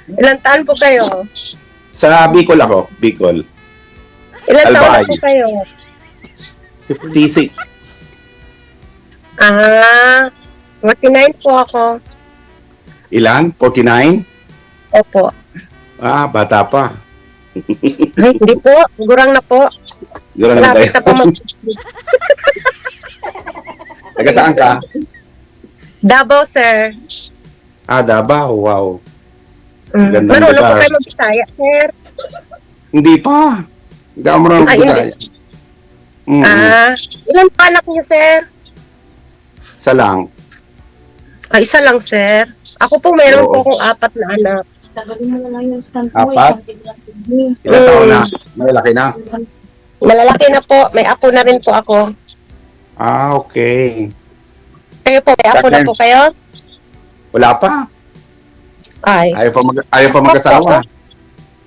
Ilang taon po kayo? Sa Bicol ako, Bicol. Ilang taon na Albay. po kayo? 56. Ah, 49 po ako. Ilan? 49? Opo. Ah, bata pa. Ay, hindi po. Gurang na po. Gano'n na Malapit tayo. na po mag... Taga saan ka? Davao, sir. Ah, Davao. Wow. Mm. Gandang Marunong po lugar. kayo mag-Bisaya, sir. Hindi pa. Hindi ako marunong Ay, Bisaya. Ilan pa anak niyo, sir? Isa lang. Isa lang, sir. Ako po, meron Oo. po akong 4 na anak. Tagalin mo na lang yung stand mo. Apat? Ilan taon na? Malaki na. Malalaki na po. May apo na rin po ako. Ah, okay. Kayo po, may apo na po kayo? Wala pa. Ay. Ayaw pa mag-asawa.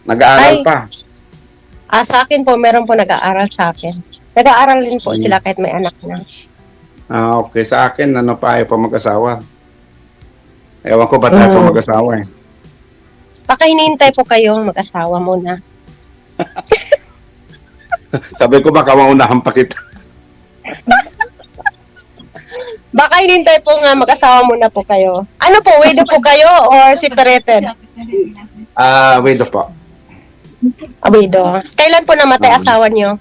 Nag-aaral Ay. pa. Sa akin po, meron po nag-aaral sa akin. Nag-aaral din po sila kahit may anak na. Ah, okay. Sa akin, ano pa, ayaw pa mag-asawa. Ewan ko ba't ayaw pa mag-asawa eh. Baka hinihintay po kayo mag-asawa muna. Sabi ko baka maunahan pa kita. Baka hinihintay po nga mag-asawa muna po kayo. Ano po, widow po kayo or separated? Ah, wait po. Widow. Kailan po namatay asawa niyo?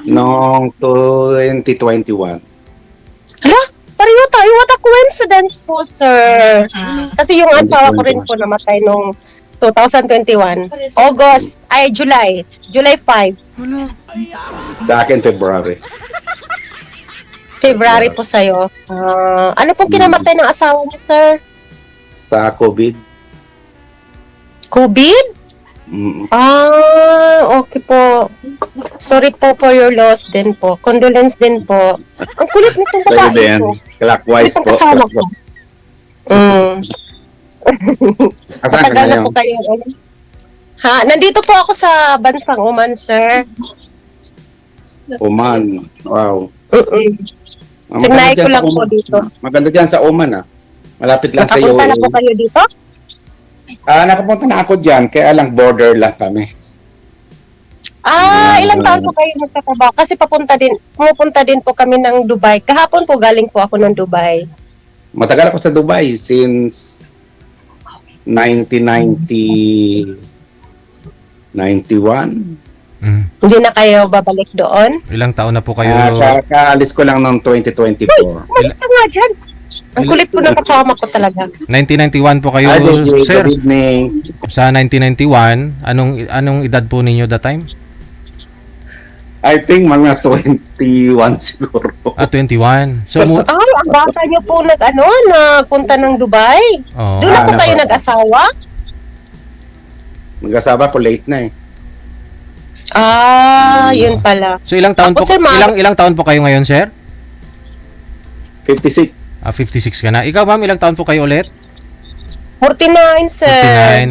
Noong 2021. Hala, pareho tayo. What a coincidence po, sir. Kasi yung asawa ko rin po namatay noong 2021. July 5. Sa akin, February. February po sa'yo. Ano pong kinamatay ng asawa niyo, sir? Sa COVID. COVID? Mm. Okay po. Sorry po for your loss din po. Condolence din po. Ang kulit nitong Sa'yo babae din. po. Clockwise Itong po. kasama ko. Asan ka Matagal na ngayon? po kayo. Nandito po ako sa bansang Oman, sir. Oman. Wow. Tignay ko lang po dito. Maganda dyan sa Oman ah. Malapit lang sa iyo. Nakapunta na po kayo dito? Nakapunta na ako dyan. Kaya lang border lang kami. Ilang taon po kayo nagtatrabaho? Kasi pumupunta din po kami ng Dubai. Kahapon po galing po ako ng Dubai. Matagal ako sa Dubai since 1991. Hindi na kayo babalik doon? Ilang taon na po kayo? Kaalis ko lang noong 2024. Balik ka nga dyan. Ang kulit po ng kasama ko talaga. 1991 po kayo, sir. Good evening. Sa 1991, anong edad po ninyo that time? I think mga 21 siguro. 21. So, Ang bata niyo po nagpunta ng Dubai. oh, Doon na po kayo nako. nag-asawa? Mag-asawa po late na eh. Yun pala. so ilang taon po Ako, sir, ilang taon po kayo ngayon, sir? 56. 56 ka na. Ikaw, ma'am, ilang taon po kayo ulit? 49, sir.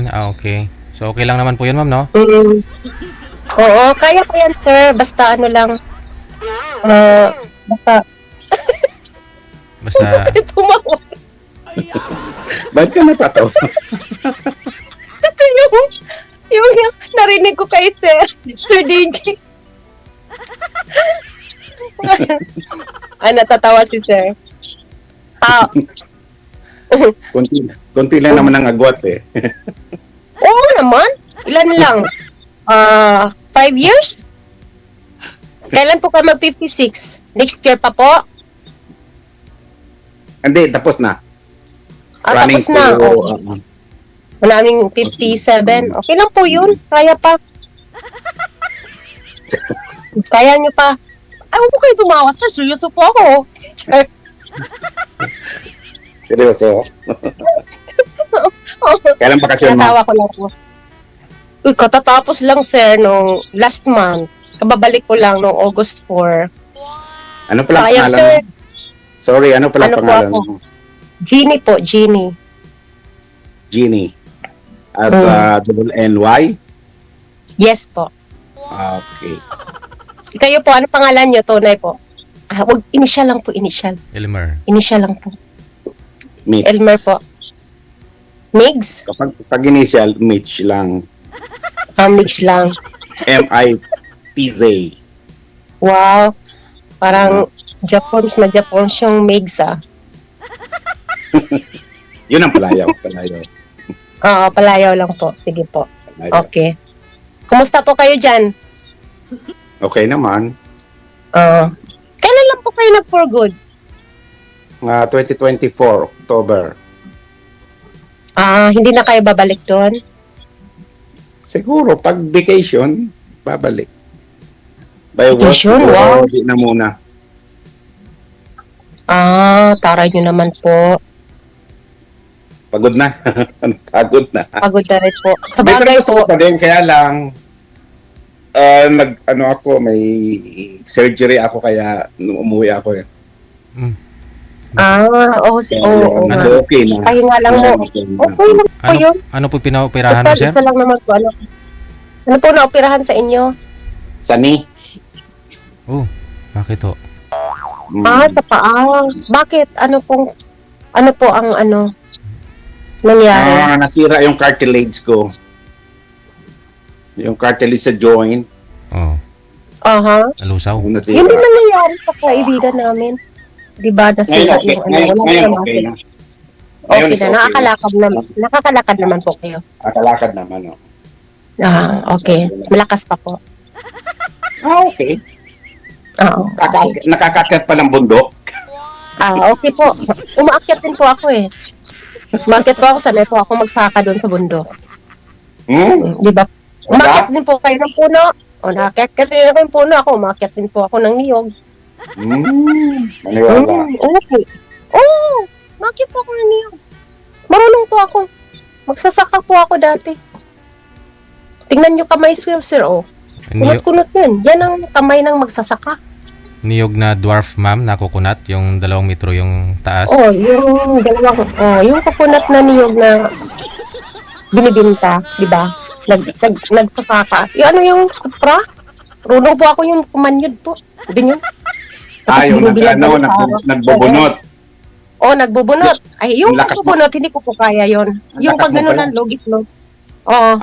49. Okay. So okay lang naman po 'yun, ma'am, no? Oo, kaya ko yan, sir. Basta lang. Basta. Basta Tumawa. Ba't ka natatawa? Kasi yung narinig ko kay Sir DJ. Natatawa si Sir. Kunti lang naman ang agwat eh. Oo naman. Ilan lang? 5 years? Kailan po ka mag-56? Next year pa po? Hindi, tapos na. Tapos na. Okay. Maraming 57. Okay lang po yun. Kaya pa. Kaya nyo pa. Ay, huwag po kayo tumawa, sir. Seryoso po ako. Seryoso. Kailan bakasyon mo? Natawa ko lang po. Uy, katatapos lang, sir, nung last month. Kababalik ko lang nung August 4. Ano pala Sayang, pangalan sir. mo? Sorry, ano pala Ano po pangalan ako? mo? Jeannie po, Jeannie. Jeannie. As double NY? Yes po. Okay. Kayo po, ano pangalan nyo? Tunay po. Wag, initial lang po, initial. Elmer. Initial lang po. Meet. Elmer po. Migs? Kapag initial, Mitch lang. Migs lang. M-I-T-Z. Wow. Parang Japons na Japons yung Migs ah. Yun ang palayaw. Palayaw. Oo, palayaw lang po. Sige po. Palayaw. Okay. Kumusta po kayo dyan? Okay naman. Kailan lang po kayo nag-for good? 2024, October. Hindi na kayo babalik doon? Siguro, pag vacation, babalik. By work, Vacation? siguro, Wow. hindi na muna. Taray nyo naman po. Pagod na. Pagod na. Pagod na rin po. Sa May bagay gusto ko po. pa din, kaya lang, may surgery ako, kaya umuwi ako eh. Oo, oo nga. So, okay na. Pahinga lang mo. Okay lang po yun. Ano po pinaoperahan mo, Total, sir? isa lang naman po. Ano po na-operahan sa inyo? Sani? Oh, bakit ho? Sa paa. Bakit? Ano po ang nangyari? Nasira yung cartilage ko. Yung cartilage sa joint. Oh, nalusaw. Nasira. Yun din nangyayari sa kaibigan namin. Di ba? Nasira yung Ngayon, wala okay na. na. Okay na. Nakakalakad naman po kayo. Nakakalakad naman, oh. Okay. Malakas pa po. Okay. Oo. Nakakakyat pa ng bundok. Okay po. Umaakyat din po ako eh. Umaakyat po ako, sanay po ako magsaka doon sa bundok. Di ba? Umaakyat din po kayo ng puno. Nakaakyat din ako ng puno. Ako, umaakyat din po ako ng niyog. Maniwala. Okay. Umaakyat po ako ng niyog. Marunong po ako. Magsasaka po ako dati. Tingnan nyo kamay sir, oh. Kunot-kunot yun. Yan ang kamay ng magsasaka. Niyog na dwarf, ma'am, na coconut, yung 2 metro yung taas. Yung dalawang, yung coconut na niyog na binibinta, di ba? Nagsasaka. Yung kupra? Rulo po ako yung kumanyod po. Hindi nyo? Yung nagbubunot. Nagbubunot. Ay, yung Lakas mo. nagbubunot, hindi ko po kaya yon. Yung Lakas pag mo gano'n pala. ng logit-logit.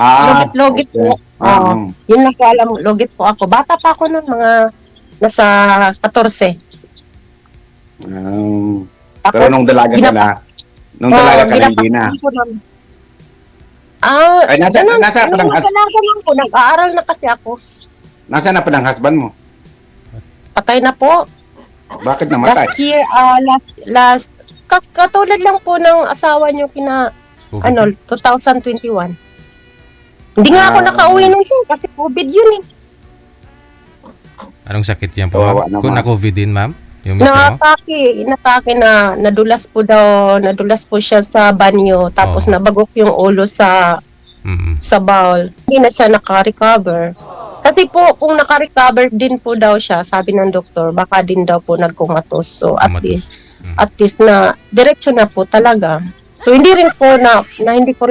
Logit-logit okay. po. Yun lang po alam, logit po ako. Bata pa ako nun, mga nasa 14. Pero nung dalaga ka na, hindi na. Ay, nasa ka ng po. Nag-aaral na kasi ako. Nasaan na pa ng husband mo? Patay na po. Bakit namatay? Last year, katulad lang po ng asawa niyo COVID. 2021. Hindi nga ako nakauwi nung siya kasi COVID yun eh. Anong sakit yan po, Kawawa ma'am? naman. Na-COVID din, ma'am? Yung mister mo? Inatake na nadulas po siya sa banyo tapos Oo. nabagok yung ulo sa bowl. Hindi na siya naka-recover. Kasi po, kung naka-recover din po daw siya, sabi ng doktor, baka din daw po nagkumatos. So, at Kumatos. least na, diretso na po talaga. So, hindi ko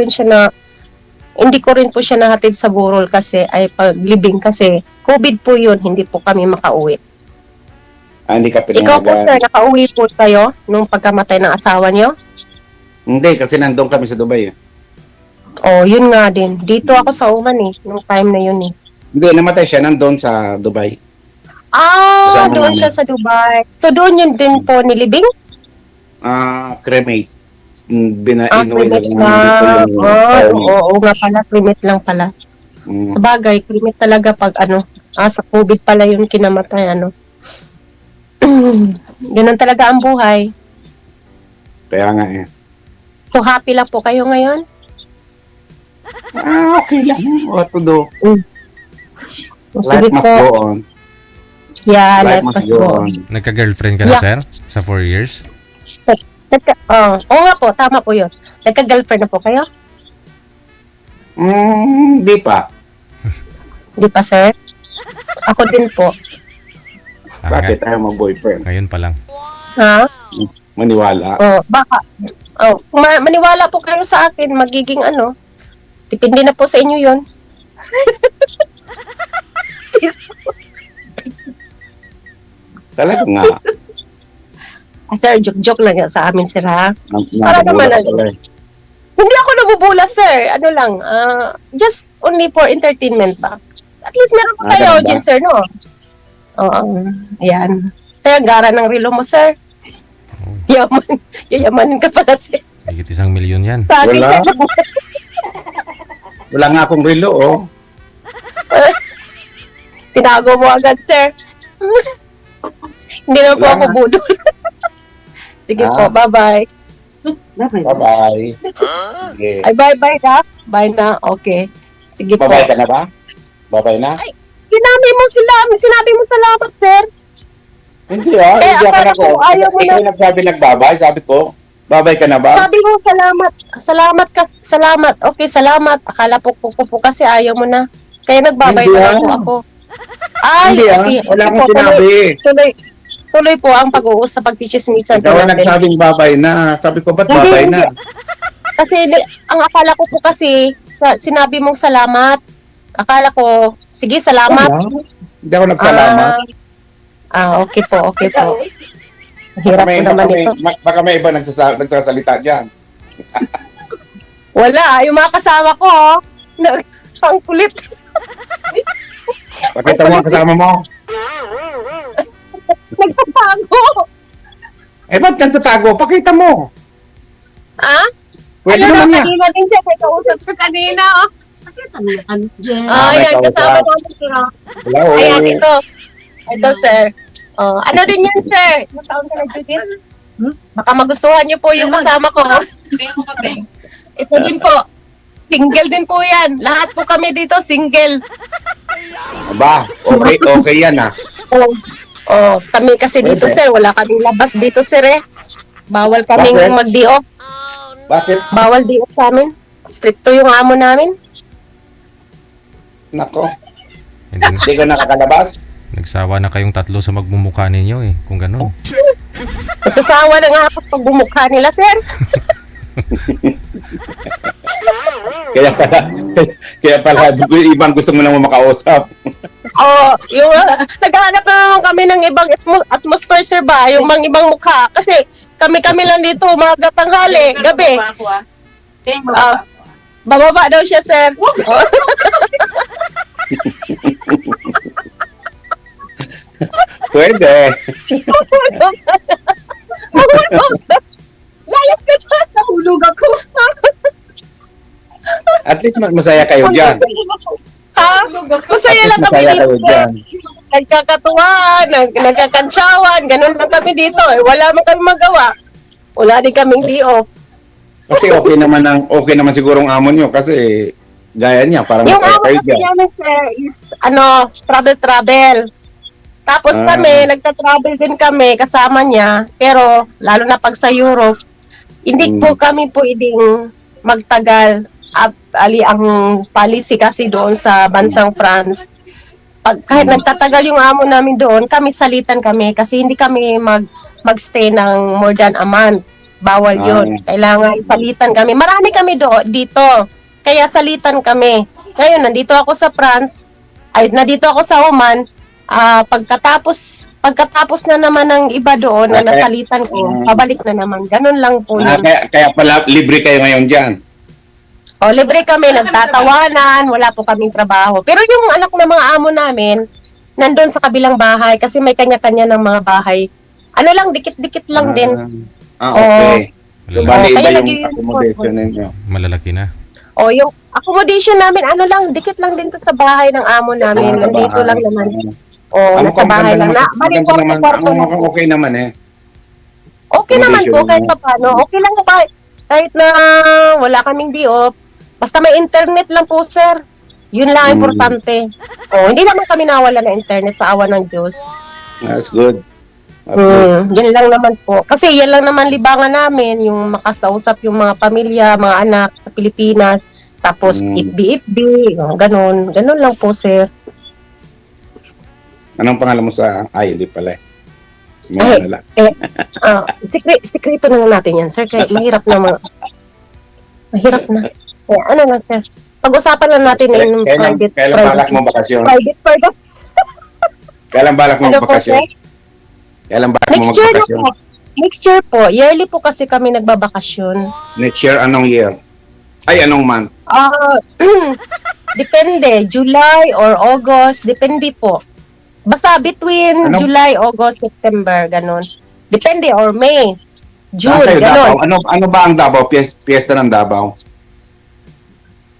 rin po siya nahatid sa burol kasi, ay paglibing kasi, COVID po yun, hindi po kami makauwi. Hindi ka Ikaw po, pinayagan. sir, nakauwi po kayo nung pagkamatay ng asawa niyo? Hindi, kasi nandun kami sa Dubai eh. Yun nga din. Dito ako sa Oman eh, nung time na yun eh. Hindi, namatay siya nandun sa Dubai. Kasama Doon namin. siya sa Dubai. So, doon yun din po nilibing? Cremate. Cremate lang. Oo nga pala, cremate lang pala. Sa bagay, cremate talaga pag sa COVID pala yun kinamatay, Ganun talaga ang buhay. Kaya nga eh. So, happy lang po kayo ngayon? Okay lang. What to do? Sige Life must po. go on. Yeah, life must go on. Nagka-girlfriend ka na, sir? Sa 4 years? Oo nga po, tama po yun. Nagka-girlfriend na po kayo? Di pa. Di pa, sir? Ako din po. Bakit ayaw mag-boyfriend? Ngayon pa lang. Ha? Maniwala. Baka. Kung maniwala po kayo sa akin, magiging depende na po sa inyo yun. Talaga nga. Sir, joke-joke lang yan sa amin, sir, ha? Para Para naman, naman. hindi ako mabubula, sir. Ano lang, just only for entertainment ba? At least meron po tayo ganun ba? audience, sir, no? Oo, ayan. Sir, gara ng relo mo, sir. Yaman. Yayamanin ka pala, sir. Higit 1,000,000 yan. Sa akin, Wala. sir. Wala nga akong relo, oh. Tinago mo agad, sir. Hindi na po Wala ako nga. budol. Sige po, Ah. bye-bye. Bye-bye. Sige. Ay, bye-bye na. Bye na, okay. Sige po. Bye-bye ka na ba? Bye-bye na? Sinabi mo salamat, sir. Hindi ah, Eh, hindi akala ako ko ayaw mo Ikaw na. nagsabi nagbabay, sabi ko, babay ka na ba? Sabi mo salamat. Salamat. Okay, salamat. Akala po kasi ayaw mo na. Kaya nagbabay Hindi, na lang ah. po ako. Ay, Hindi okay. wala Okay akong po, sinabi. Tuloy po ang pag-uusap, pagchichismisan Ikaw po ang natin. nagsabing babay na. Sabi ko, ba't Hindi, babay hindi. na? Kasi ang akala ko po kasi, sinabi mong salamat. Akala ko, sige, salamat. Hindi ako nagsalamat. Okay po. Ang hirap po naman ito. Baka may iba nagsasalita dyan. Wala, yung mga kasama ko, ang kulit. Pakita mo ang kasama mo. Nagtatago. Ba't nagtatago? Pakita mo. Pwede Ayun, naman yan. kanina din siya, may kausap siya kanina. may Ayan, kausap. kasama namin siya. Hello. Ayan, ito. Ito, sir. Ano din yan, sir? Ilang taon ka nagtitin? Baka magustuhan niyo po yung kasama ko. Ito din po. Single din po yan. Lahat po kami dito, single. Aba, okay yan ah. Kami kasi dito, Pwede. sir. Wala kaming labas dito, sir, eh. Bawal kaming Bakit? mag-di-off. Bakit? Bawal di-off sa amin. Stricto yung amo namin. Nako, Hindi, hindi ko nakakalabas. nagsawa na kayong tatlo sa magmumukha ninyo eh. Kung gano'n. Nagsasawa na nga ako pag bumukha nila, sir. Kaya pala, ibang gusto mo naman makausap. Yung naghahanap na naman kami ng ibang atmosphere, sir, ba? Yung mga ibang mukha. Kasi kami lang dito, umaga, tanghali, gabi. Bababa daw siya, sir. Pwede. Layas ka dyan. Nahulog ako. At least masaya kayo dyan. Ha? Masaya lang kami Masaya dito, kayo dyan. nagkakatuwa, nagkakansyawan, ganun lang kami dito. Wala man kami magawa. Wala din kaming di-off. Kasi okay naman siguro ang amo nyo kasi gaya niya, parang Yung masaya amo kayo kasi dyan. namin, sir, is, travel. Tapos kami, nagta-travel din kami kasama niya. Pero, lalo na pag sa Europe, hindi po kami pwedeng magtagal. Ali ang policy kasi doon sa bansang France. Kahit nagtatagal yung amo namin doon, kami salitan kami kasi hindi kami magstay ng more than a month. Bawal yun. Kailangan salitan kami. Marami kami dito. Kaya salitan kami. Ngayon, nandito ako sa France. Nandito ako sa Oman. Pagkatapos na naman ng iba doon na nasalitan ko, pabalik na naman. Ganun lang po yun. Kaya pala libre kayo ngayon dyan. Libre kami, nagtatawanan, wala po kaming trabaho. Pero yung anak ng mga amo namin, nandun sa kabilang bahay kasi may kanya-kanya ng mga bahay. Ano lang, dikit-dikit lang din. Okay. So, bali Kaya iba yung nag-i-import accommodation ninyo. Malalaki na. Yung accommodation namin, ano lang, dikit lang din to sa bahay ng amo namin. Sa Nandito bahay. lang naman. Ano Nasa bahay lang. maganda naman, Kwarto na. okay naman eh. Okay naman po, accommodation kahit pa paano. Okay lang po kahit na wala kaming di-off. Basta may internet lang po, sir. Yun lang ang importante. Hindi naman kami nawala ng internet sa awa ng Diyos. That's good. Yan lang naman po. Kasi yan lang naman libangan namin, yung makasausap yung mga pamilya, mga anak sa Pilipinas. Tapos FB, ganun. Ganun lang po, sir. Anong pangalan mo sa... hindi pala eh. Sikreto na lang natin yan, sir. Kaya mahirap na mahirap na. Kaya ano na, sir. Pag-usapan lang natin yung private. Kailan balak mo bakasyon? Private. Kailan balak mo Ano po, bakasyon? sir? Kailan balak mo Next year na magbakasyon? po. Next year po. Yearly po kasi kami nagbabakasyon. Next year, anong year? Ay, anong month? Ah, depende, July or August, depende po. Basta between Ano? July, August, September, ganun. Depende, or May, June, Kayo, Davao. ganun. Ano ba ang Davao? Fiesta ng Davao?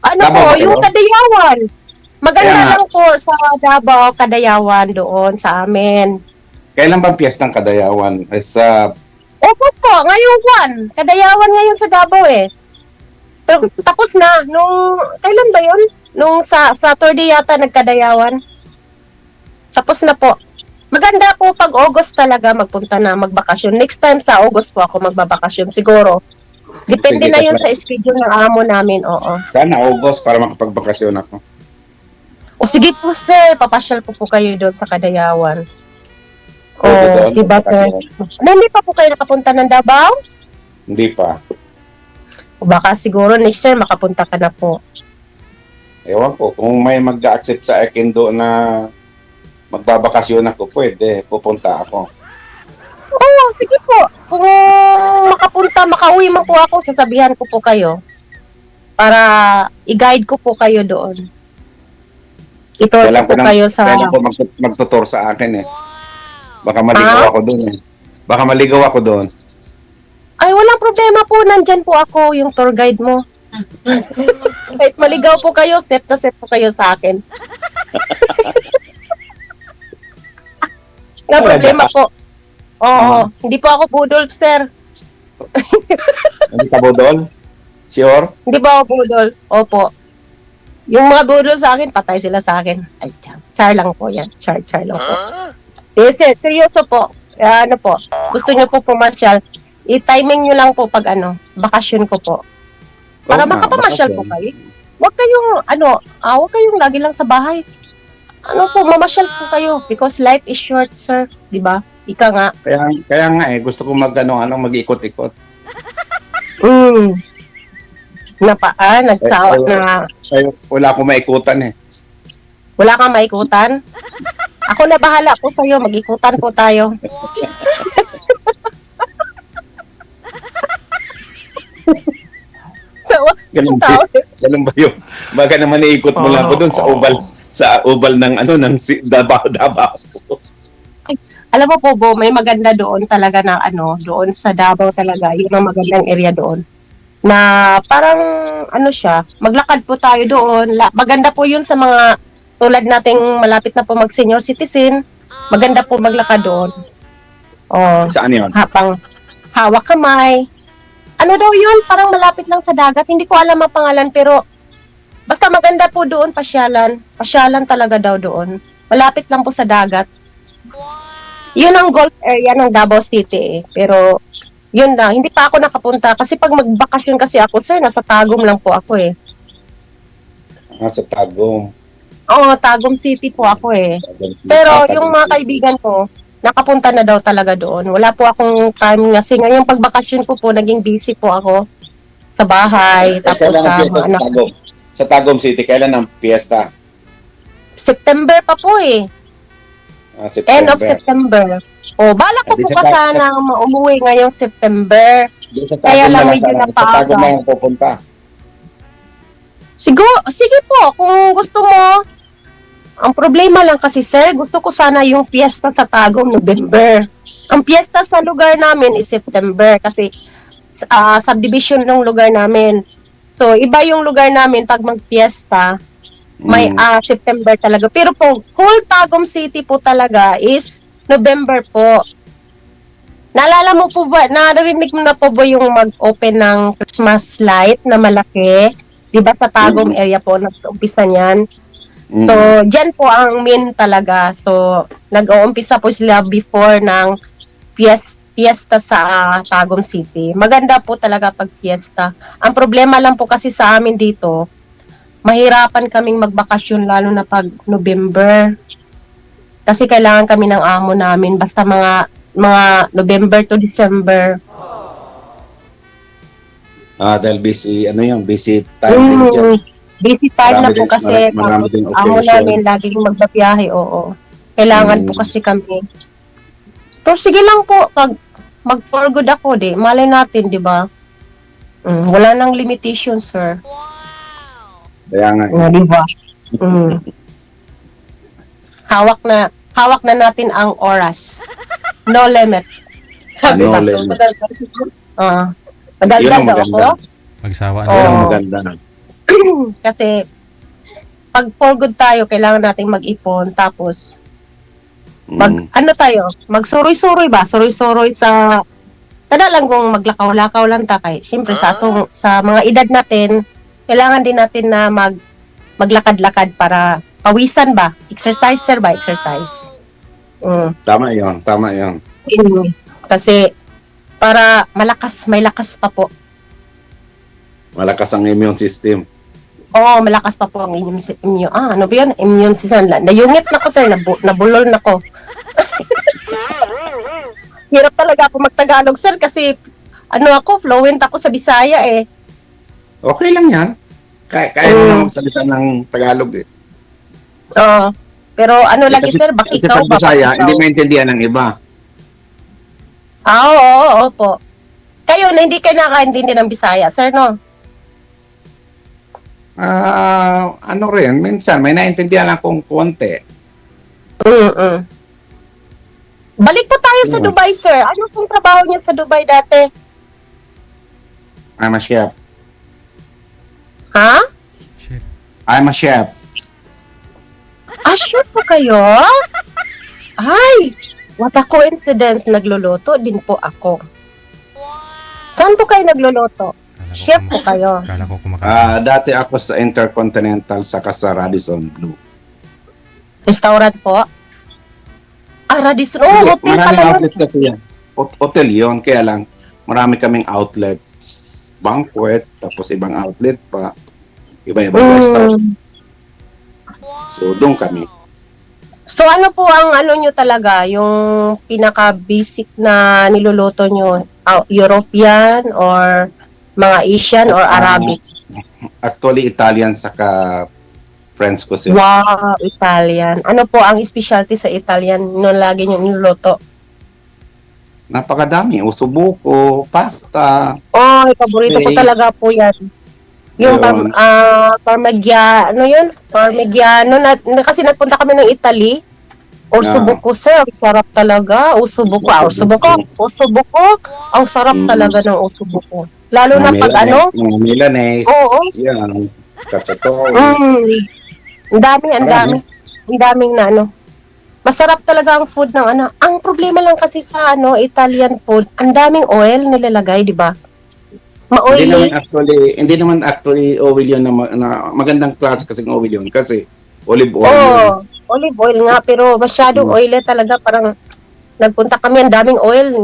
Ano Davao po, ba kayo? yung Kadayawan. Maganda Kaya nga. lang po sa Davao, Kadayawan doon sa amin. Kailan ba Fiesta ng Kadayawan? Sa August po, ngayong buwan. Kadayawan ngayon sa Davao eh. Pero tapos na, kailan ba yun? Nung sa Saturday yata nagkadayawan. Tapos na po. Maganda po pag August talaga magpunta na magbakasyon. Next time sa August po ako magbabakasyon siguro. Depende Sige, na yun tatlo. sa schedule ng amo namin, oo. sana August para makapagbakasyon ako. O sige po sir, papasyal po kayo doon sa Kadayawan. O, Pwede doon, diba sir? magbakasyon. Hindi pa po kayo nakapunta ng Davao? Hindi pa. O baka siguro next year makapunta ka na po. Ewan ko, kung may mag-accept sa akin doon na magbabakasyon ako, pwede, pupunta ako. Oo, sige po. Kung makauwi man po ako, sasabihan ko po kayo. Para i-guide ko po kayo doon. Ito po kayo sa... Kailan ko magtutor sa akin eh. Baka maligaw ako doon eh. Baka maligaw ako doon. Ay, walang problema po. Nandyan po ako, yung tour guide mo. Kahit maligaw po kayo, set na set po kayo sa akin. Walang problema po. Oo, hindi po ako budol, sir. Hindi ka budol? Sure? Hindi po ako budol. Opo. Yung mga budol sa akin, patay sila sa akin. Ay, char lang po yan. Char lang po. Yes, seryoso po. Ano po, gusto nyo po pumasyal, i-timing nyo lang po pag bakasyon ko po. Para Oo nga, makapamasyal po bakasyon. kayo. Huwag kayong lagi lang sa bahay. Mamasyal po kayo because life is short, sir. 'Di ba? Ika nga. Kaya nga eh, gusto ko mag-ikot-ikot. Nagsawa na. Kaya wala akong maikutan eh. Wala kang maikutan? Ako na bahala po sa'yo. Mag-ikutan po tayo. Ganun ba yun? Baka naman iikot mo lang ako doon sa ubal ng Davao. Alam mo po, Bo, may maganda doon talaga na doon sa Davao talaga. Yun ang magandang area doon. Na parang siya, maglakad po tayo doon. Maganda po yun sa mga tulad nating malapit na po mag-senior citizen. Maganda po maglakad doon. Oh, Saan yun? habang hawak kamay. Ano daw yun? Parang malapit lang sa dagat. Hindi ko alam ang pangalan pero basta maganda po doon pasyalan. Pasyalan talaga daw doon. Malapit lang po sa dagat. Yun ang golf area ng Davao City eh. Pero yun lang, hindi pa ako nakapunta kasi pag magbakasyon kasi ako, sir, nasa Tagum lang po ako eh. Sa Tagum. Oo, Tagum City po ako eh. Pero yung mga kaibigan ko, nakapunta na daw talaga doon. Wala po akong time kasi ngayong pagbakasyon ko po, naging busy po ako sa bahay. Tapos sa mga anak. Sa Tagum City, kailan ang fiesta? September pa po eh. September. End of September. O, balak ko Di po sa sana umuwi ngayong September. Doon sa Kaya Tagum lang na medyo sana. Sa napaaga. Tagum na lang pupunta. Sige po, kung gusto mo. Ang problema lang kasi, sir, gusto ko sana yung fiesta sa Tagum, November. Ang fiesta sa lugar namin is September kasi subdivision ng lugar namin. So, iba yung lugar namin pag mag-fiesta, may September talaga. Pero po, whole Tagum City po talaga is November po. Naalala mo po ba, narinig mo na po ba yung mag-open ng Christmas light na malaki? Diba sa Tagum area po, nag-umpisa niyan? So, dyan po ang main talaga. So, nag-uumpisa po sila before ng fiesta sa Tagum City. Maganda po talaga pag fiesta. Ang problema lang po kasi sa amin dito, mahirapan kaming magbakasyon lalo na pag November. Kasi kailangan kami ng amo namin basta mga November to December. Dahil busy, busy time din dyan. Busy time na Marami po din- kasi marami din amo occasion. namin laging magbabiyahe, oo. Kailangan po kasi kami. Pero sige lang po, pag mag-for good ako, malay natin, di ba? Wala nang limitation, sir. Kaya nga. Di ba? Hawak na natin ang oras. No limits. Sabi No ba? limits. Madaldal Yun ang daw maganda. ako. Magsawa Oo. na. Yun ang maganda. Kasi, pag for good tayo, kailangan nating mag-ipon. Tapos, ano tayo? Magsuroy-suroy ba? Suroy-suroy sa... Tada lang kung maglakaw-lakaw lang ta kay. Siyempre, sa mga edad natin, kailangan din natin na maglakad-lakad para pawisan ba? Exercise, sir ba? Exercise. Tama yun. Kasi, para may lakas pa po. Malakas ang immune system. Oo, malakas pa po ang ano ba yun? Immune system. Nayungit na ko, sir. Nabulol na ko. Hirap talaga ako magtagalog, sir, kasi fluent ako sa Bisaya eh. Okay lang yan. Kaya mo na magsalita ng Tagalog eh. Oo. Pero lagi, sir, bak Kasi ikaw pag ba? Bisaya, Bak hindi ikaw? maintindihan ng iba. Oo, opo. Kayo na hindi kayo nakakaintindi ng Bisaya, sir, no? Ano rin, minsan may naintindihan akong konti. Balik po tayo sa Dubai, sir. Ano pong trabaho niya sa Dubai dati? I'm a chef. Ha? Shit. I'm a chef. Sure po kayo? Ay, what a coincidence. Nagluluto din po ako. Saan po kayo nagluluto? Chef po kayo. Kala ko kumakain. Dati ako sa Intercontinental saka sa Radisson Blue. Restaurant po? Radisson. Oh, hotel Maraming pala. outlet kasi yan. Hotel yun, kaya lang marami kaming outlet. Banquet, tapos ibang outlet pa. Iba-ibang restaurant. So, doon kami. So, ano po ang nyo talaga? Yung pinaka-basic na niluluto nyo? European or mga Asian or Arabic? Actually, Italian saka French cuisine. Wow, Italian. Ano po ang specialty sa Italian nung lagi nyo niluluto? Napakadami. Usubuko, pasta. Oh, paborito ko Okay. talaga po yan. Yung Yun. Parmigiano yun? Parmigiano. Kasi nagpunta kami ng Italy. Usubuko, sir. Sarap talaga. Usubuko. Ang sarap talaga ng usubuko. Lalo na pag Mga Milanese. Oo. Yan. Cacciatore. Ang daming na Masarap talaga ang food ng Ang problema lang kasi sa Italian food, ang daming oil nilalagay, di ba? Ma-oily. Hindi naman actually oil yun na magandang klase kasi ng oil yun kasi olive oil. Oo, olive oil nga, pero masyadong oily talaga. Parang nagpunta kami, ang daming oil.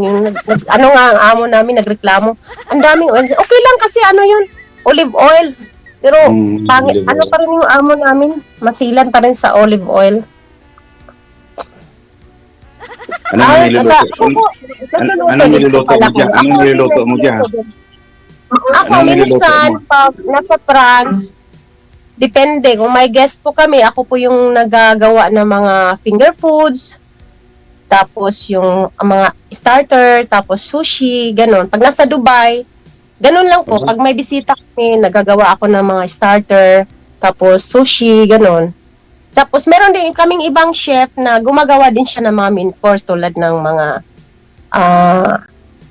Ang amo namin nagreklamo. Ang daming oil. Okay lang kasi yun, olive oil. Pero pangit, olive oil. pa rin yung amo namin? Masilan pa rin sa olive oil. Anong niluluto mo dyan? Anong niluluto mo dyan? Ako, Anong niluluto minsan, mo? pag nasa France, depende. Kung may guest po kami, ako po yung nagagawa ng mga finger foods, tapos yung mga starter, tapos sushi, ganun. Pag nasa Dubai, ganun lang po. Pag may bisita kami, nagagawa ako ng mga starter, tapos sushi, ganun. Tapos meron din kaming ibang chef na gumagawa din siya ng mga main course tulad ng mga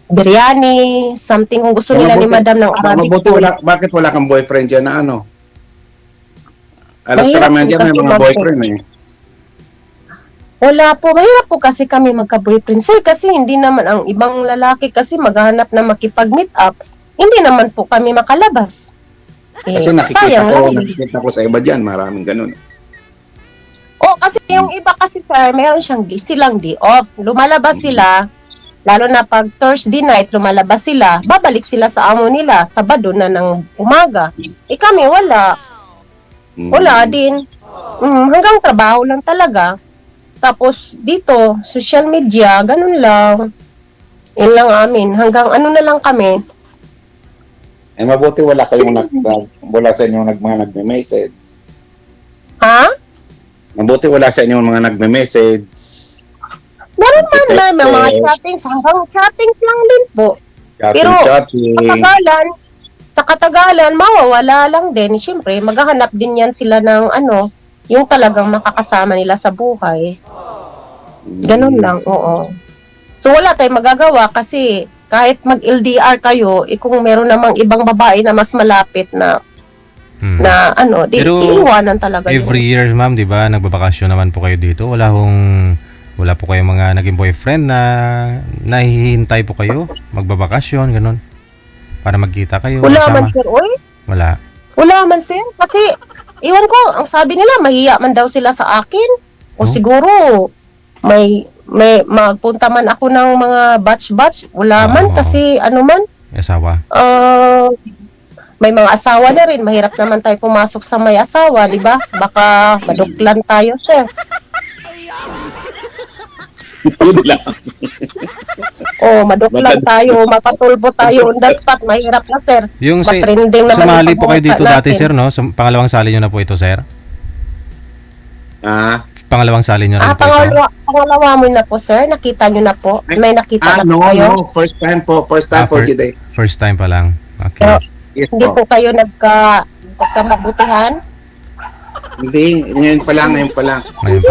biryani, something kung gusto nila ni Madam ng Arabic food. Bakit wala kang boyfriend dyan na Alas Mahirap karamihan dyan may kasi mga boyfriend eh. Wala po, mahirap po kasi kami magka-boyfriend. Sir, kasi hindi naman ang ibang lalaki kasi maghanap na makipag-meet up, hindi naman po kami makalabas. Kasi nakikita ko sa iba dyan, maraming ganun. Kasi yung iba kasi sir, meron silang day off. Lumalabas sila, lalo na pag Thursday night, lumalabas sila, babalik sila sa amo nila, Sabado na ng umaga. Kami wala. Wala din. Hanggang trabaho lang talaga. Tapos dito, social media, ganun lang. Yun lang amin. Hanggang na lang kami. Mabuti wala kayong wala sa inyo mga nagme-message. Ha? Mabuti wala sa inyo mga nagme-message. Meron man lang mga chattings. Hanggang chattings lang din po. Pero, Chatting. matagalan, sa katagalan, mawawala lang din. Siyempre, maghahanap din yan sila ng ano, yung talagang makakasama nila sa buhay. Ganun lang, oo. So, wala tayong magagawa kasi kahit mag-LDR kayo, kung meron namang ibang babae na mas malapit na ano, Pero iiwanan talaga every yun. year, ma'am, di ba, nagbabakasyon naman po kayo dito. Wala po kayong mga naging boyfriend na nahihintay po kayo magbabakasyon, ganun. Para magkita kayo. Wala magsama. man, sir. Oy, Wala. wala man, sir. Kasi, iwan ko, ang sabi nila, mahiya man daw sila sa akin. O Oh? siguro, may magpunta man ako ng mga batch-batch. Wala man, Oo. kasi ano man, Asawa. may mga asawa na rin. Mahirap naman tayo pumasok sa may asawa, di ba? Baka maduklan tayo, sir. Yun lang. Maduklan tayo, mapatulbo tayo on the spot. Mahirap na, sir. Yung Matrending naman sumali yung po kayo dito pabuka dati, natin. sir, no? Pangalawang sali nyo na po ito, sir? Pangalawang sali nyo rin po ito? Pangalawa mo na po, sir. Nakita nyo na po. May nakita na po kayo. No. First time po today. First time pa lang. Okay. Oh, Yes hindi po. po kayo nagkamabutihan. Hindi, ngayon pa lang. Ngayon pa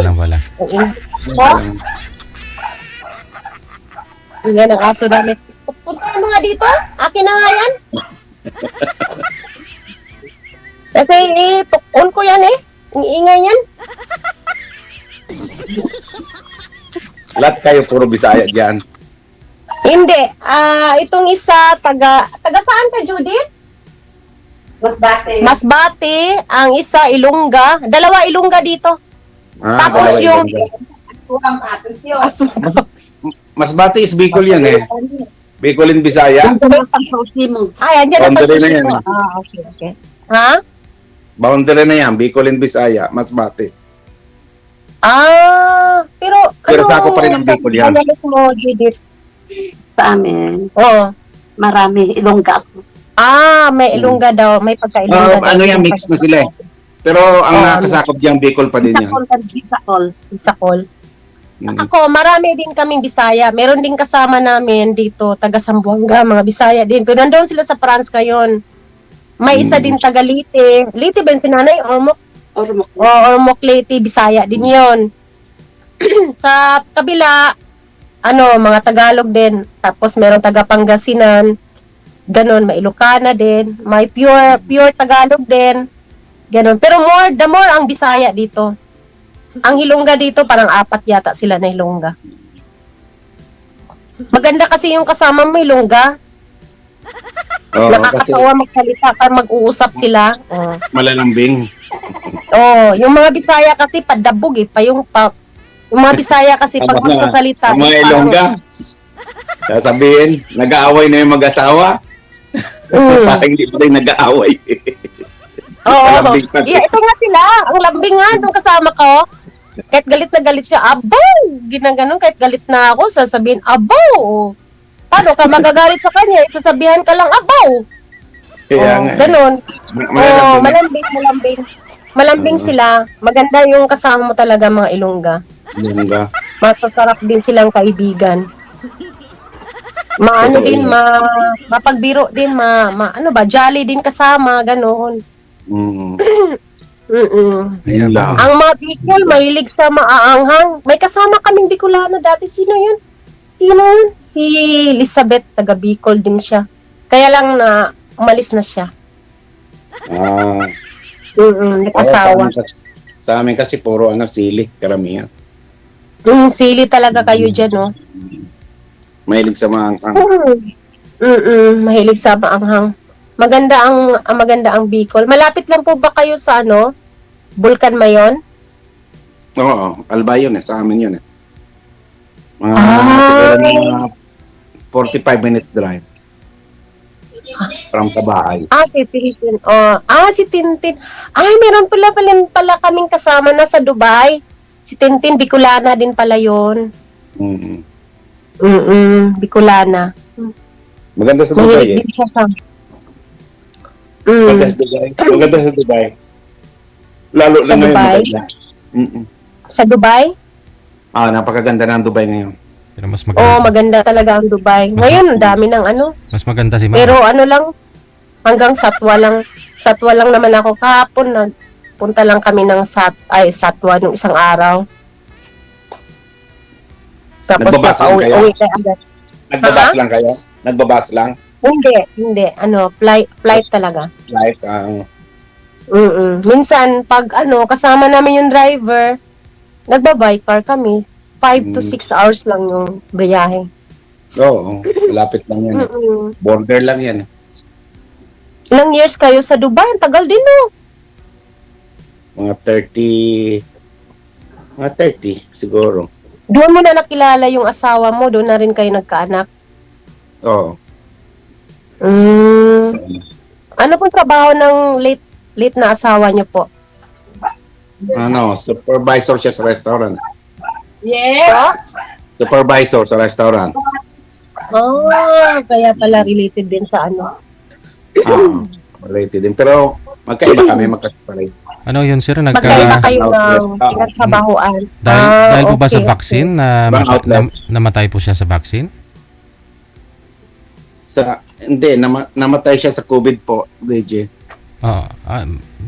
lang pala. Po, yan ang aso namin. Punta mo nga dito. Akin na nga yan. Kasi on ko yan eh. Ang ingay yan. Lahat kayo puro Bisaya dyan. Hindi. Itong isa, taga saan ka, Judith? Masbate. Ang isa, Ilongga. Dalawa Ilongga dito. Tapos dalawa yung... Ilongga. Masbate is Bicol yan eh. Bicol in Bisaya. Andyan na Boundary na yan. Okay. Ha? Boundary na yan. Bicol in Bisaya. Masbate. Pero sako pa rin ang Bicol yan. Ano mo, Judith? Sa amin, Oo. marami. Ilongga ako. May Ilongga daw. May pagka-Ilongga daw. ano yan, mix na sila eh. Pero ang nakasakop dyan, Bicol pa din yan. Sakol. Ako, marami din kaming Bisaya. Meron din kasama namin dito, taga Sambuanga, mga Bisaya din. Pero nandoon sila sa France ngayon. May isa din taga Leyte. Leyte ba yung sinanay? Ormoc? Ormoc, Leyte, Bisaya din yon. Sa kabila, mga Tagalog din. Tapos meron taga Pangasinan. Ganon, may Ilocana din. May pure Tagalog din. Ganon. Pero the more ang Bisaya dito. Ang Hilongga dito, parang 4 yata sila na Hilongga. Maganda kasi yung kasama mo Hilongga. Nakakatawa magsalita ka, mag-uusap sila. Malalambing. Yung mga Bisaya kasi padabog eh. Yung mga Bisaya kasi pag magsasalita. Ang mga Ilongga, sasabihin, nag-aaway na yung mag-asawa. Parang hindi pa rin nag-aaway. Ito nga sila. Ang lambing nga, nung kasama ko. Kahit galit na galit siya, abaw! Ginaganon, kahit galit na ako, sasabihin, abaw! Paano ka magagalit sa kanya? Sasabihan ka lang, abaw! Kaya nga. Ganon. Malambing. Malambing sila. Maganda yung kasama mo talaga, mga Ilongga. Ilongga. Masasarap din silang kaibigan. Maano din, mapagbiro din, jolly din kasama, ganon. Ayan lang. Ang mga Bicol, mahilig sa maaanghang. May kasama kaming Bicolano dati. Sino yun? Si Elizabeth, taga Bicol din siya. Kaya lang na umalis na siya. Nag-asawa. Sa amin kasi puro sili, karamihan. Sili talaga kayo dyan, no? Mahilig sa maanghang. Mahilig sa maanghang. Maganda ang Bicol. Malapit lang po ba kayo sa Bulkan Mayon? Oo, Albayon sa amin yun eh. Siguro mga 45 minutes drive. From sa bahay. Si Tintin. Si Tintin. Meron pala kaming kasama na sa Dubai. Si Tintin, Bicolana din pala yun. Bicolana. Maganda sa Dubai eh. Mahilig din siya sa... Maganda sa Dubai. Lalo Sa na Dubai? ngayon. Sa Dubai? Napakaganda na ang Dubai ngayon. Pero mas maganda. Maganda talaga ang Dubai. Ngayon, ang dami ng Mas maganda si ma'am. Pero lang, hanggang Satwa lang naman ako kahapon. Nagpunta lang kami ng Satwa nung isang araw. Tapos Nagbabas lang kayo? uwi kayo agad. Nagbabas lang kayo? Nagbabas lang? Hindi. Flight talaga. Like, Minsan, pag kasama namin yung driver, nagbabike car kami. 5 to 6 hours lang yung biyahe. oo, malapit lang yan. Border lang yan. Ilang years kayo sa Dubai? Ang tagal din, no? Mga 30 siguro. Doon mo na nakilala yung asawa mo, doon na rin kayo nagkaanak. Oo. Ano pong trabaho ng late na asawa niyo po? Supervisor siya sa restaurant. Yeah. Supervisor sa restaurant. Kaya pala related din sa Related din. Pero magkaiba kami, magkasipalay. Ano yun, sir? Magkaiba kayo ng pinagtrabahoan. Dahil po ba sa okay. vaccine na Bang outlet? namatay po siya sa vaccine? Hindi, namatay siya sa COVID po, DJ. Oo.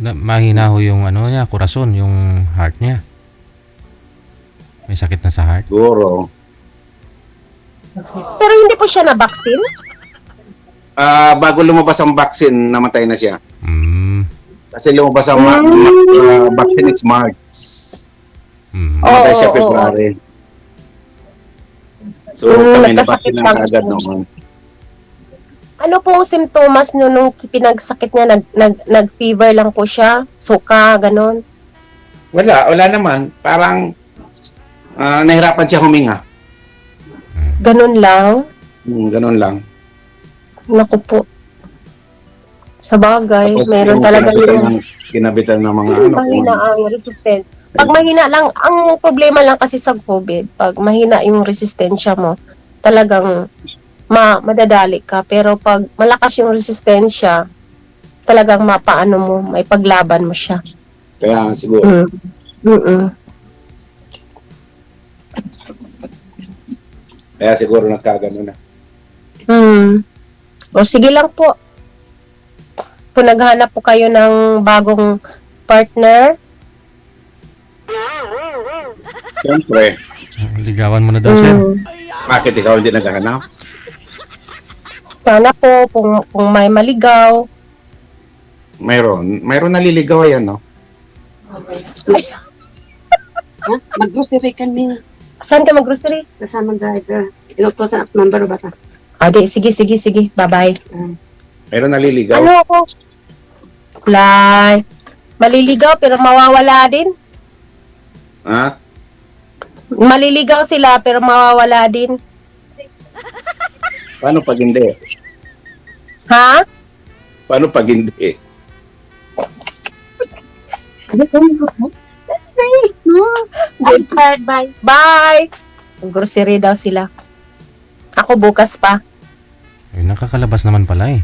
Mahina ho yung niya, kurason, yung heart niya. May sakit na sa heart. Siguro. Pero hindi po siya na-vaccine? Bago lumabas ang vaccine, namatay na siya. Kasi lumabas ang vaccine is March. Namatay siya February. So, kami nagkasakit na lang agad siya. noon. Ano pong simptomas nyo nung pinagsakit niya? Nag-fever lang po siya? Suka, ganon? Wala naman. Parang nahirapan siya huminga. Ganon lang? Ganun lang. Naku po. Sa bagay, Tapos meron yung talaga kinabitan ng mga mahina ang resistance. Pag mahina lang, ang problema lang kasi sa COVID, pag mahina yung resistensya mo, talagang madadali ka. Pero pag malakas yung resistensya, talagang mapaano mo, may paglaban mo siya. Kaya siguro. Kaya siguro nagkagano na. O sige lang po. Kung naghanap po kayo ng bagong partner, Siyempre, Ligawan mo na daw, sir. bakit ikaw hindi naghahanap? sana po kung may maligaw. Mayroon naliligaw yan, no? Mag-grocery kami. Saan ka mag-grocery? Kasama driver. Inutusan at number ba ta? Sige. Bye-bye. Mayroon naliligaw. Ano ako? Maliligaw pero mawawala din. Ha? Maliligaw sila pero mawawala din. Paano pag hindi? Ha? Paano pag hindi? Bye. Bye. Grocery daw sila. Ako bukas pa. Ay, nakakalabas naman pala eh.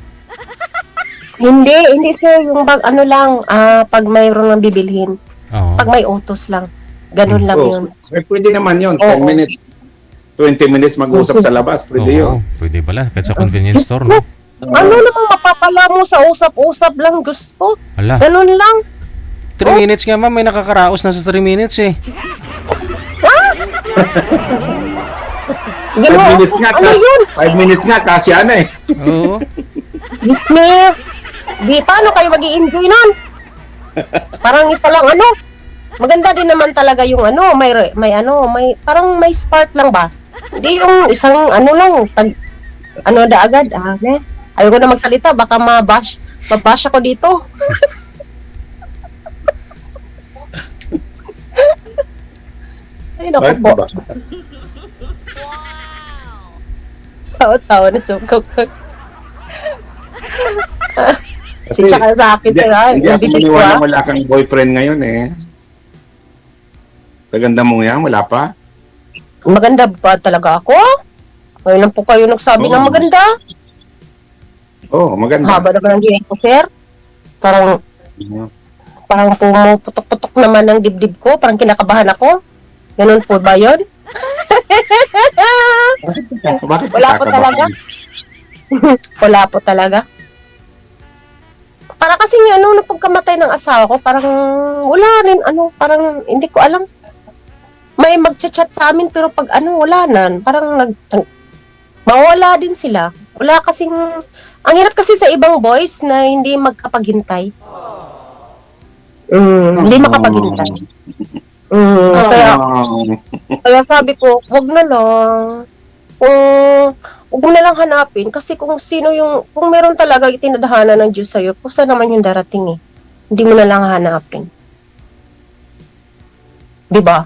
Hindi sir, yung pag mayroon ng bibilhin. Oo. Pag may utos lang. Ganun lang yun. Pwede naman yun. 10 Oo. minutes, 20 minutes mag-usap sa labas. Pwede yun. Pwede pala. Kahit sa convenience store, no? Ano namang mapapala mo sa usap-usap lang, Diyos ko. Ala, Ganun lang. 3 minutes nga, ma'am. May nakakaraos na sa 3 minutes eh. 5 minutes nga. Ano yun? 5 minutes nga. Kasi eh. Oo. Diyos me. Di, paano kayo mag-i-enjoy nun? Parang isa lang, maganda din naman talaga yung may parang may spark lang ba? Hindi yung isang lang, agad. Ayoko na magsalita, baka mabash ako dito. Ay, naku Bakit po. ba? Tawa na sumkaw ko. Kasi Tsaka sa akin, sir, hindi ako nabibig ko, maniwala wala kang boyfriend ngayon eh. Sa ganda mo yan, wala pa? Maganda ba talaga ako? Ngayon lang po kayo nagsabi Oo. ng maganda. Oo, maganda. Haba naman ang diyan ko, sir. Parang pumuputok-putok naman ng dibdib ko. Parang kinakabahan ako. Ganun po ba yun? Bakit Wala po kakabahan? talaga. Wala po talaga. Para kasi nung pagkamatay ng asawa ko, parang wala rin, parang hindi ko alam. May magchat-chat sa amin, pero pag wala na. Parang mawala din sila. Wala kasing, ang hirap kasi sa ibang boys na hindi magkapaghintay. Hindi makapaghintay. Kaya sabi ko, wag na lang. Huwag mo na lang hanapin kasi kung meron talaga itinadhana ng Diyos sa'yo, kusa naman yung darating eh. Hindi mo na lang hanapin. Di ba?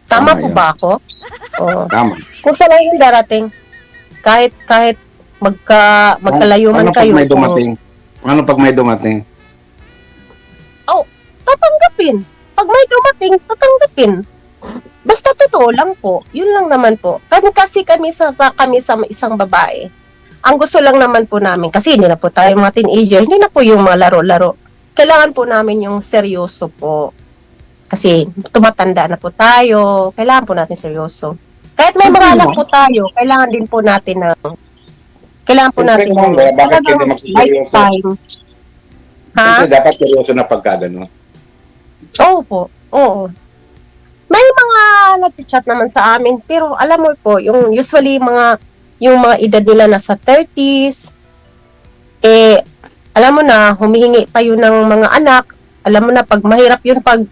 Tama Tama po yun. ba ako? Oo. Tama. Kusa lang yung darating. Kahit magkalayo man Paano pag kayo. may dumating? Paano pag may dumating? Tatanggapin. Pag may dumating, tatanggapin. Basta totoo lang po. Yun lang naman po. Kasi kami sa isang babae. Ang gusto lang naman po namin, kasi hindi na po tayo mga teenager, hindi na po yung mga laro-laro. Kailangan po namin yung seryoso po. Kasi tumatanda na po tayo, kailangan po natin seryoso. Kahit may mga anak po tayo, kailangan din po natin kailangan po natin Siyempre, bakit talagang hindi magsiseryoso? lifetime. Ha? Siyempre, dapat seryoso na pagkagano. Oo po. Oo. May mga nag-chat naman sa amin, pero alam mo po, yung usually yung mga edad nila nasa 30s, alam mo na, humihingi pa yun ng mga anak. Alam mo na, pag mahirap yun, pag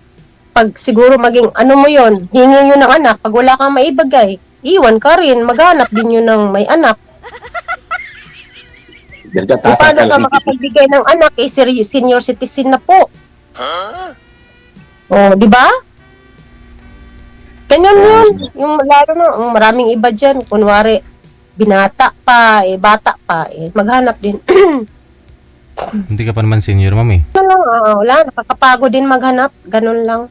siguro maging, mo yun, hingi yun ng anak, pag wala kang maibagay, iwan ka rin, maghanap din yun ng may anak. Kung Nagtatasa paano ka ka lang. makapagbigay ng anak, senior citizen na po. Oh, di ba? Ganyan yun. Yung lalo na, maraming iba dyan. Kunwari, binata pa, bata pa, maghanap din. Hindi ka pa naman senior, ma'am eh. Wala, nakakapagod din maghanap. Ganun lang.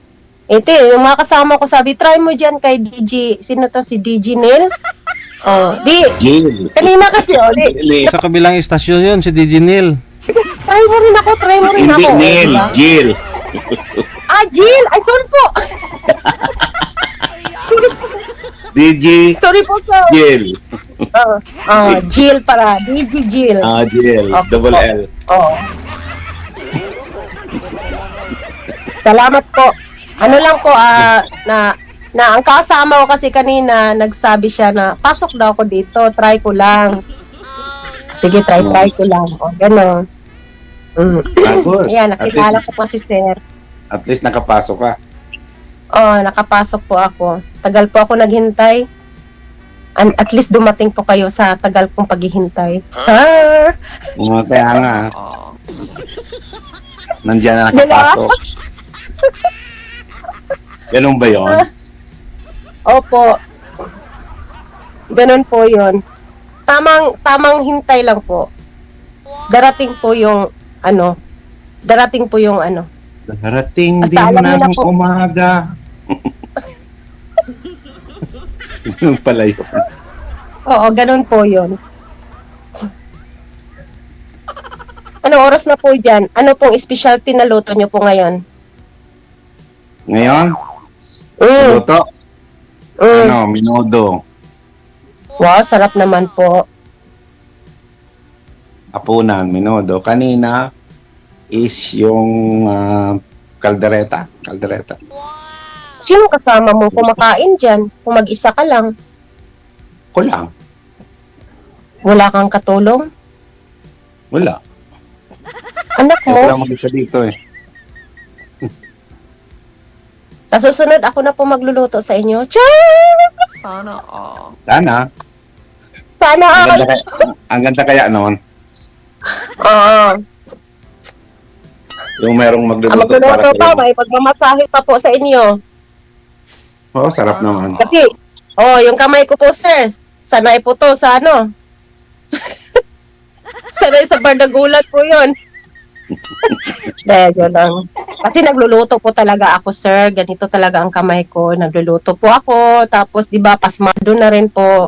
Ito, yung mga kasama ko sabi, try mo dyan kay DJ, sino to, si DJ Neil? Jill. Kanina kasi, Sa kabilang istasyon yun, si DJ Neil. try mo rin ako. Hindi, Neil. Diba? Jill. Jill! Ay, sorry po! DJ Sorry po, sir. Jill. Jill para. DJ Jill. Jill. Okay. Double L. Oo. Salamat po. Ano lang po, na ang kasama ko kasi kanina, nagsabi siya na, pasok daw ako dito, try ko lang. Sige, try ko lang. O, gano'n. Good. Ayan, nakilala ko po si Sir. At least nakapasok ka. Nakapasok po ako. Tagal po ako naghintay. At least dumating po kayo sa tagal kong paghihintay. Kaya nga. Nandiyan na nakapasok. Ganun ba yun? Opo. Ganun po yun. Tamang hintay lang po. Darating po yung Darating Darating Basta din alam niyo na ng po. umaga. Yung pala yun. Oo, ganun po yun. Anong oras na po dyan? Ano pong specialty na luto nyo po ngayon? Ngayon, Mm. luto. Minudo. Wow, sarap naman po. Hapunan, minudo. Kanina is yung kaldereta. Sino kasama mo kumakain dyan? Kung mag-isa ka lang, Ko lang. wala kang katulong? Wala. Anak Ako mo, lang mag-isa dito eh. sa susunod ako na po magluluto sa inyo. Char! Sana. Sana Ang ganda kaya noon. Oo. Yung merong magluluto para Magluluto pa, sa'yo. may pagmamasahe pa po sa inyo. Oo, sarap naman. Kasi, yung kamay ko po, sir, sanay po to sa sanay sa bardagulat po yun. Dahil lang. Kasi nagluluto po talaga ako, sir. Ganito talaga ang kamay ko. Nagluluto po ako. Tapos, di ba, pasmado na rin po.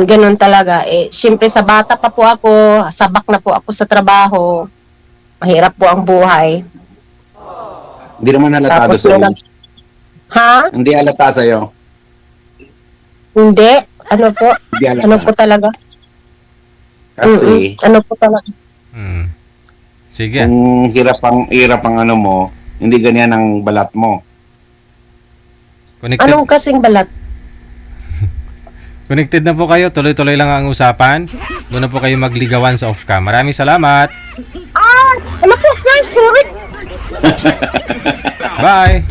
Ganun talaga. Siyempre, sa bata pa po ako. Sabak na po ako sa trabaho. Mahirap po ang buhay. Hindi naman halata Tapos, sa'yo. Ha? Hindi halata sa'yo. Hindi. Ano po? Hindi halata. Ano po talaga? Kasi, Ano po talaga? Sige. Kung hirap ang ano mo, hindi ganyan ang balat mo. Connected, Anong kasing balat? connected na po kayo. Tuloy-tuloy lang ang usapan. Doon na po kayo magligawan sa off-cam. Maraming salamat. Ano po, sir? Sorry. Bye!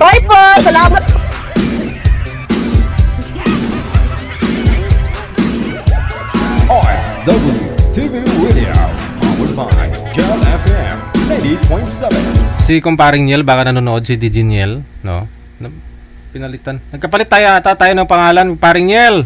Bye po. Salamat. RWTV Radio, powered by Jam FM 90.7. Si kumparing Niel, baka nanonood si DJ Niel, no? Pinalitan. Nagkapalit tayo ata tayo ng pangalan, kumparing Niel.